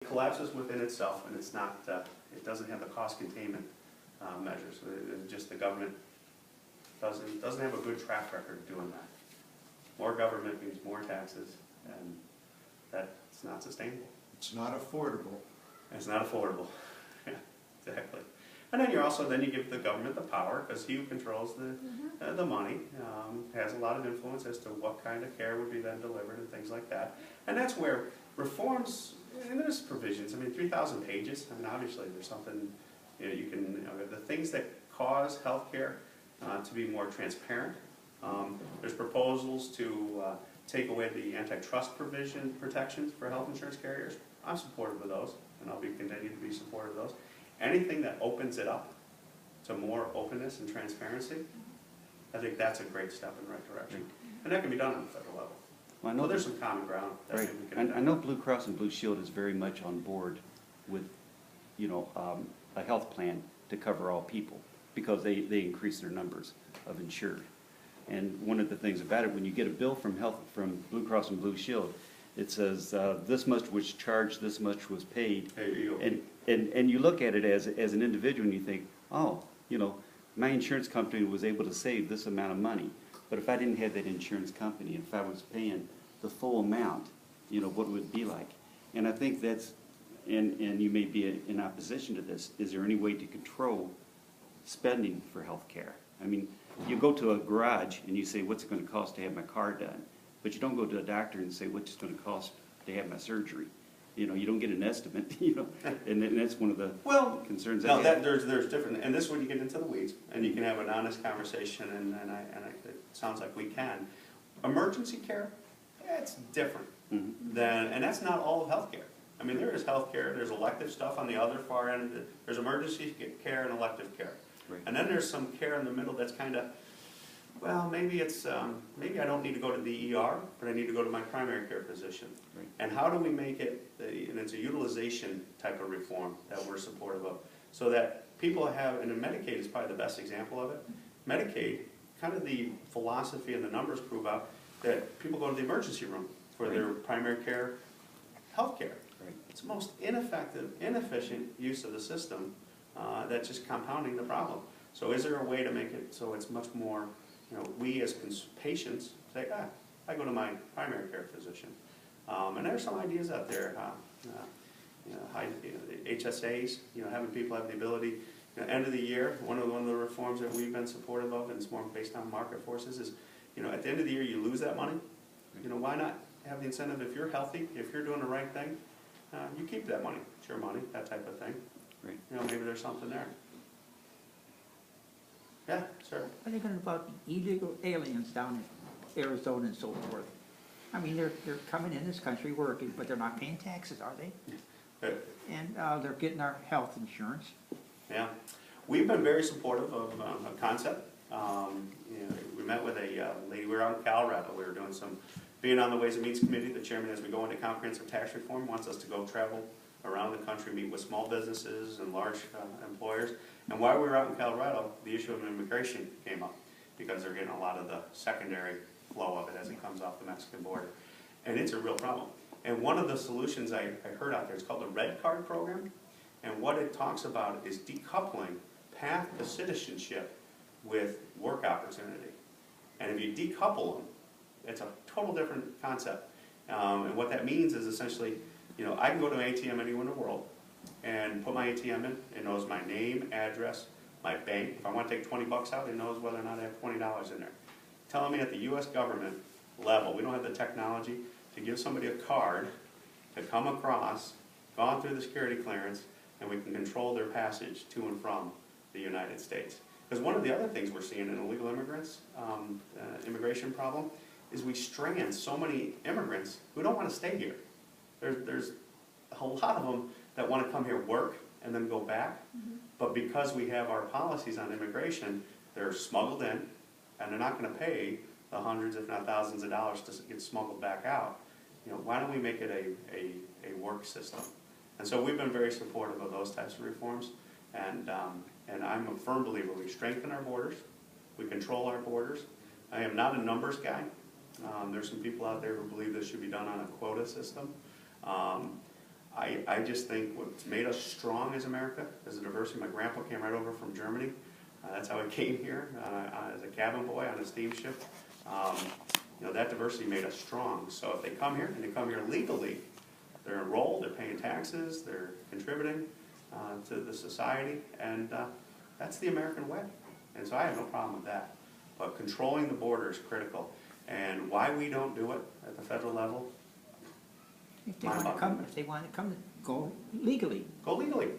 collapses within itself, and it's not, it doesn't have the cost containment measures. Just the government doesn't have a good track record of doing that. More government means more taxes, and that's not sustainable. It's not affordable. It's not affordable. Yeah, exactly. And then you give the government the power, because he who controls the money has a lot of influence as to what kind of care would be then delivered and things like that. And that's where reforms, and there's provisions. I mean, 3,000 pages. I mean, obviously there's something you can, the things that cause healthcare to be more transparent. There's proposals to take away the antitrust protections for health insurance carriers. I'm supportive of those, and I'll continue to be supportive of those. Anything that opens it up to more openness and transparency, I think that's a great step in the right direction. And that can be done on the federal level. Well, I know there's some common ground. Right. I know Blue Cross and Blue Shield is very much on board with, a health plan to cover all people, because they increase their numbers of insured. And one of the things about it, when you get a bill from Blue Cross and Blue Shield, it says this much was charged, this much was paid. There you go. And you look at it as an individual and you think, oh, my insurance company was able to save this amount of money. But if I didn't have that insurance company, and if I was paying the full amount, what would it be like? And I think that's, and you may be in opposition to this, is there any way to control spending for health care? I mean, you go to a garage and you say, what's it going to cost to have my car done? But you don't go to a doctor and say, what's it going to cost to have my surgery? You don't get an estimate, and that's one of the concerns. No, there's different, and this is when you get into the weeds, and you can have an honest conversation, and it sounds like we can. Emergency care, it's different and that's not all of healthcare. I mean, there is healthcare, there's elective stuff on the other far end. There's emergency care and elective care, right. And then there's some care in the middle that's kind of, well, maybe it's maybe I don't need to go to the ER, but I need to go to my primary care physician. Right. And how do we make it? And it's a utilization type of reform that we're supportive of, so that people have, and Medicaid is probably the best example of it. Medicaid, kind of the philosophy and the numbers prove out that people go to the emergency room for their primary care health care. Right. It's the most ineffective, inefficient use of the system that's just compounding the problem. So is there a way to make it so it's much more, we as patients say, I go to my primary care physician. And there's some ideas out there, HSAs, having people have the ability, end of the year, one of the reforms that we've been supportive of, and it's more based on market forces, is, at the end of the year you lose that money. Why not have the incentive, if you're healthy, if you're doing the right thing, you keep that money. It's your money, that type of thing. Right. Maybe there's something there. Yeah, sir. What are they going to about illegal aliens down in Arizona and so forth? I mean, they're coming in this country working, but they're not paying taxes, are they? And they're getting our health insurance. Yeah, we've been very supportive of a concept. We met with a lady. We were out in Colorado. We were doing being on the Ways and Means Committee. The chairman, as we go into comprehensive tax reform, wants us to go travel around the country, meet with small businesses and large employers. And while we were out in Colorado, the issue of immigration came up, because they're getting a lot of the secondary flow of it as it comes off the Mexican border. And it's a real problem. And one of the solutions I heard out there is called the Red Card program. And what it talks about is decoupling path to citizenship with work opportunity. And if you decouple them, it's a total different concept. And what that means is essentially, I can go to an ATM anywhere in the world and put my ATM in. It knows my name, address, my bank. If I want to take 20 bucks out, it knows whether or not I have $20 in there. Telling me at the U.S. government level, we don't have the technology to give somebody a card to come across, gone through the security clearance, and we can control their passage to and from the United States. Because one of the other things we're seeing in illegal immigrants, immigration problem, is we strand so many immigrants who don't want to stay here. There's a lot of them that want to come here, work, and then go back. But because we have our policies on immigration, they're smuggled in, and they're not going to pay the hundreds, if not thousands of dollars to get smuggled back out. Why don't we make it a work system? And so we've been very supportive of those types of reforms. And I'm a firm believer we strengthen our borders, we control our borders. I am not a numbers guy. There's some people out there who believe this should be done on a quota system. I just think what's made us strong as America is the diversity. My grandpa came right over from Germany. That's how he came here as a cabin boy on a steamship. You know, that diversity made us strong. So if they come here and they come here legally, they're enrolled, they're paying taxes, they're contributing to the society, and that's the American way. And so I have no problem with that. But controlling the border is critical. And why we don't do it at the federal level, If they want to come, go legally. go legally.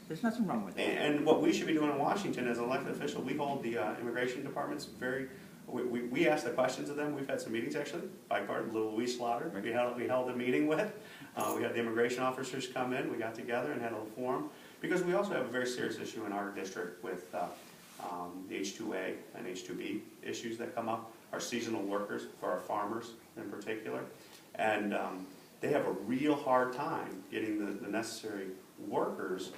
There's nothing wrong with that. And what we should be doing in Washington as an elected official, we hold the immigration departments very, we ask the questions of them. We've had some meetings actually, bipartisan, little Louise Slaughter, we held a meeting with. We had the immigration officers come in, we got together and had a little forum. Because we also have a very serious issue in our district with the H-2A and H-2B issues that come up, our seasonal workers, for our farmers in particular. And they have a real hard time getting the necessary workers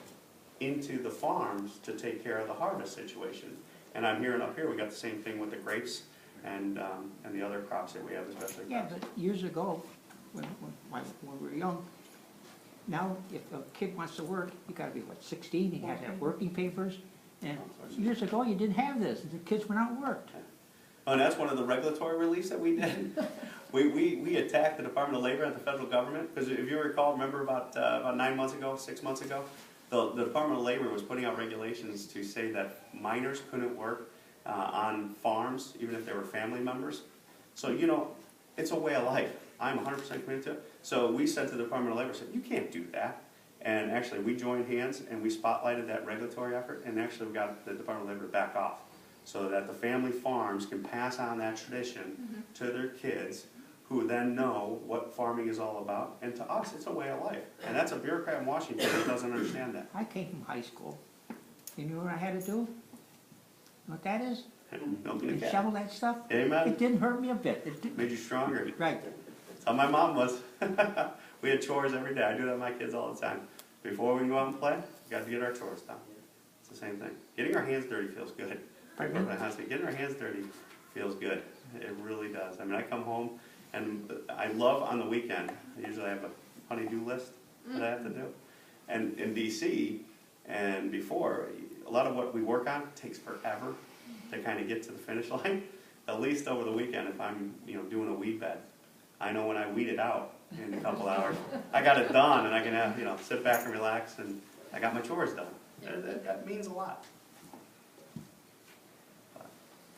into the farms to take care of the harvest situation. And I'm hearing up here, we got the same thing with the grapes and the other crops that we have, especially Yeah, crops. but years ago, when we were young, now if a kid wants to work, you gotta be, what, 16, you have to have working papers. And years ago, you didn't have this, the kids went out and worked. Oh, and that's one of the regulatory reliefs that we did. We attacked the Department of Labor and the federal government, because if you recall, remember about 9 months ago, 6 months ago, the Department of Labor was putting out regulations to say that minors couldn't work on farms, even if they were family members. So, you know, it's a way of life. I'm 100% committed to it. So we said to the Department of Labor, said, you can't do that. And actually, we joined hands and we spotlighted that regulatory effort, and actually we got the Department of Labor to back off, so that the family farms can pass on that tradition to their kids, who then know what farming is all about. And to us, it's a way of life. And that's a bureaucrat in Washington that doesn't understand that. I came from high school. You knew what I had to do? What that is? Milking You a shovel cat. that stuff? Amen. It didn't hurt me a bit. It didn't- Made you stronger. Right. That's how my mom was. We had chores every day. I do that with my kids all the time. Before we can go out and play, we got to get our chores done. It's the same thing. Getting our hands dirty feels good. Pardon me? Getting our hands dirty feels good. It really does. I mean, I come home and I love on the weekend. Usually I have a honey-do list that I have to do. And in DC and before, a lot of what we work on takes forever to kind of get to the finish line. At least over the weekend, if I'm doing a weed bed, I know when I weed it out in a couple hours, I got it done, and I can have, sit back and relax, and I got my chores done. That means a lot.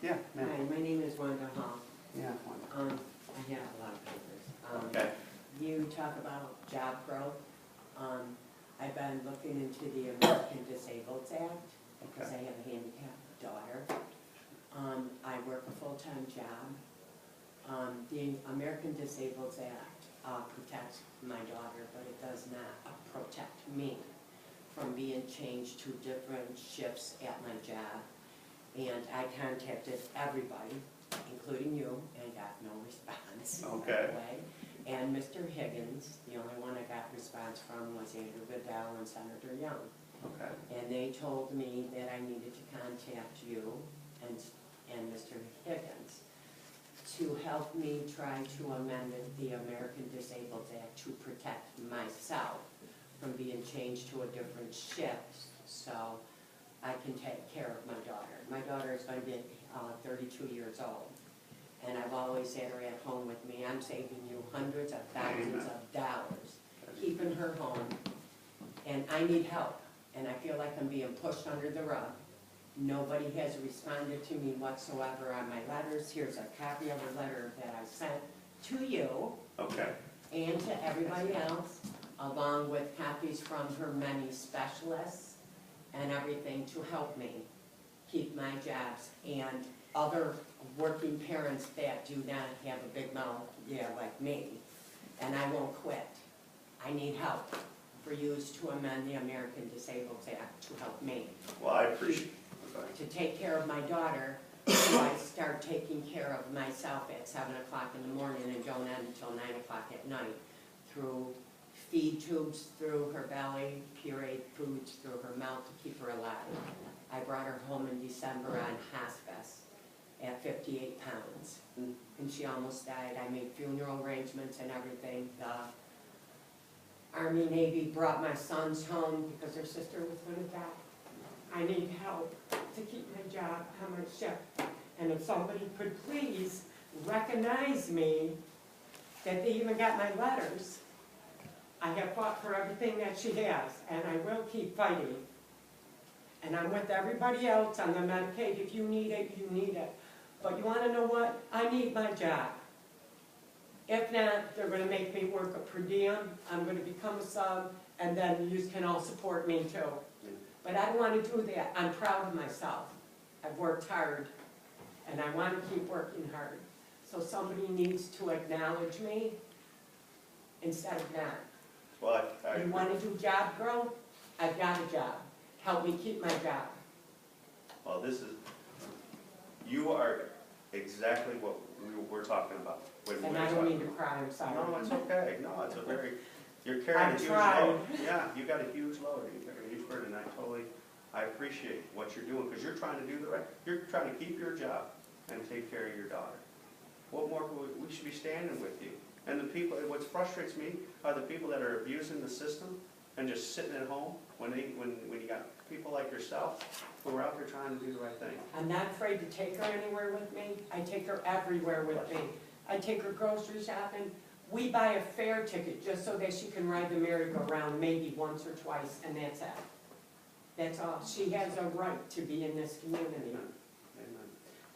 Yeah, ma'am. Hi, my name is Wanda Hall. Yeah. I have a lot of papers. Okay. You talk about job growth. I've been looking into the American Disabled Act because I have a handicapped daughter. I work a full-time job. The American Disabled Act protects my daughter, but it does not protect me from being changed to different shifts at my job. And I contacted everybody, including you, and got no response. Okay. And Mr. Higgins, the only one I got response from was Andrew Goodell and Senator Young. Okay. And they told me that I needed to contact you and Mr. Higgins to help me try to amend the American Disabled Act to protect myself from being changed to a different shift, so I can take care of my daughter. My daughter is going to be 32 years old, and I've always had her at home with me. I'm saving you hundreds of thousands of dollars, keeping her home, and I need help, and I feel like I'm being pushed under the rug. Nobody has responded to me whatsoever on my letters. Here's a copy of a letter that I sent to you Okay. and to everybody else, along with copies from her many specialists and everything to help me keep my jobs, and other working parents that do not have a big mouth, like me, and I won't quit. I need help for you to amend the American Disabled Act to help me. Well, I appreciate. To take care of my daughter, so I start taking care of myself at 7 o'clock in the morning and don't end until 9 o'clock at night, through feed tubes through her belly, pureed foods through her mouth to keep her alive. I brought her home in December on hospice at 58 pounds, and she almost died. I made funeral arrangements and everything. Army, Navy, brought my sons home because their sister was gonna die. I need help to keep my job on my ship. And if somebody could please recognize me, that they even got my letters. I have fought for everything that she has, and I will keep fighting. And I'm with everybody else on the Medicaid. If you need it, you need it. But you wanna know what? I need my job. If not, they're gonna make me work a per diem, I'm gonna become a sub, and then you can all support me too. But I don't wanna do that. I'm proud of myself. I've worked hard, and I wanna keep working hard. So somebody needs to acknowledge me instead of not. Well, I You wanna do job growth? I've got a job. Help me keep my job. well, you are exactly what we're talking about. And I don't mean to cry, I'm sorry. No, it's okay, no, it's a very, you're carrying a I'm huge trying. load. Yeah, you got a huge load, you carry a huge burden, I appreciate what you're doing, because you're trying to do the right, you're trying to keep your job and take care of your daughter. What more, we should be standing with you. And the people, what frustrates me are the people that are abusing the system and just sitting at home when you got people like yourself who are out there trying to do the right thing. I'm not afraid to take her anywhere with me. I take her everywhere with me. I take her grocery shopping. We buy a fare ticket just so that she can ride the merry-go-round maybe once or twice, and that's it. That's all. She has a right to be in this community.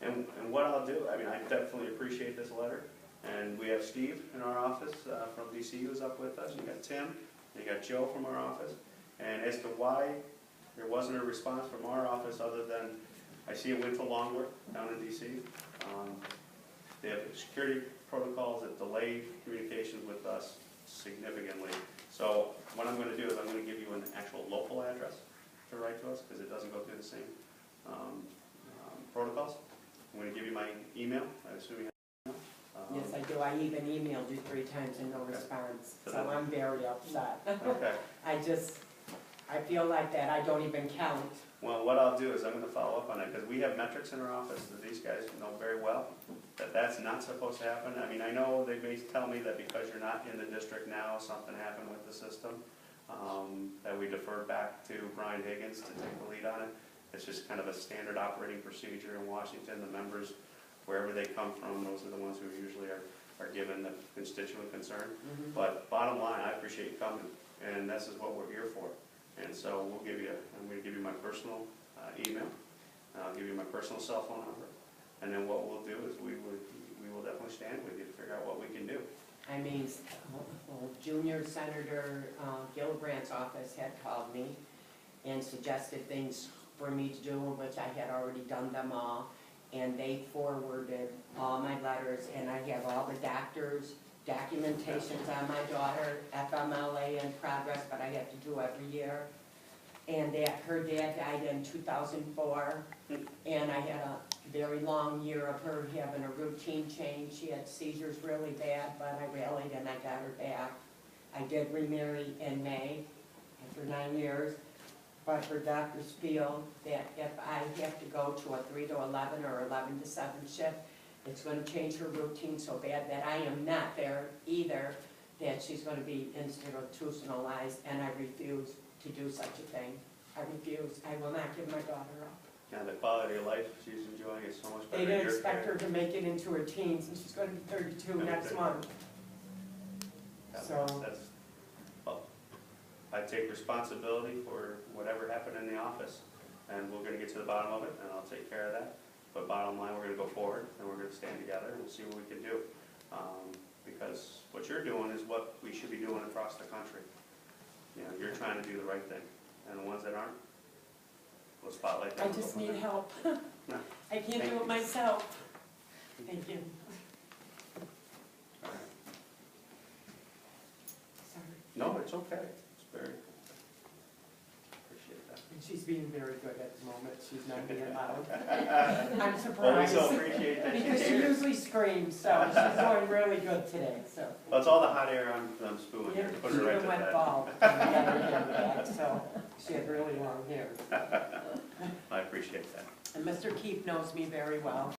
Amen. And what I'll do, I mean, I definitely appreciate this letter. And we have Steve in our office from DC who's up with us. You got Tim, you got Joe from our office. And as to why there wasn't a response from our office other than, I see it went to Longworth down in DC. They have security protocols that delay communications with us significantly. So what I'm going to do is I'm going to give you an actual local address to write to us because it doesn't go through the same protocols. I'm going to give you my email. I assume you have Yes, I do. I even emailed you 3 times and no response, so I'm very upset. Okay. I feel like that I don't even count. Well, what I'll do is I'm going to follow up on it because we have metrics in our office that these guys know very well that that's not supposed to happen. I mean, I know they may tell me that because you're not in the district now, something happened with the system, that we deferred back to Brian Higgins to take the lead on it. It's just kind of a standard operating procedure in Washington. The members, wherever they come from, those are the ones who usually are given the constituent concern. But bottom line, I appreciate you coming, and this is what we're here for. And so I'm going to give you my personal email, I'll give you my personal cell phone number, and then what we'll do is we will definitely stand with you to figure out what we can do. I mean, Junior Senator Gillibrand's office had called me and suggested things for me to do, which I had already done them all. And they forwarded all my letters, and I have all the doctors' documentations on my daughter, FMLA in progress, but I have to do every year. And that her dad died in 2004, and I had a very long year of her having a routine change. She had seizures really bad, but I rallied and I got her back. I did remarry in May after 9 years. But her doctors feel that if I have to go to a 3 to 11 or 11 to 7 shift, it's going to change her routine so bad that I am not there either, that she's going to be institutionalized, and I refuse to do such a thing. I refuse. I will not give my daughter up. Yeah, the quality of life she's enjoying is so much better. They didn't expect her to make it into her teens, and she's going to be 32 next month. So well, I take responsibility for whatever happened in the office, and we're going to get to the bottom of it, and I'll take care of that. But bottom line, we're going to go forward, and we're going to stand together and see what we can do. Because what you're doing is what we should be doing across the country. You know, you're trying to do the right thing, and the ones that aren't, we'll spotlight them. I just need help. No. I can't do it myself. Thank you. All right. Sorry. No, it's okay. It's very, appreciate that. And she's being very good at the moment. She's not being loud. I'm surprised. Well, we so appreciate that Because she's she here. usually screams, so she's doing really good today, so. Well, it's all the hot air I'm spewing Yeah, here. Put she her right even to went bed. bald on the other hand, so she had really long hair. I appreciate that. And Mr. Keefe knows me very well.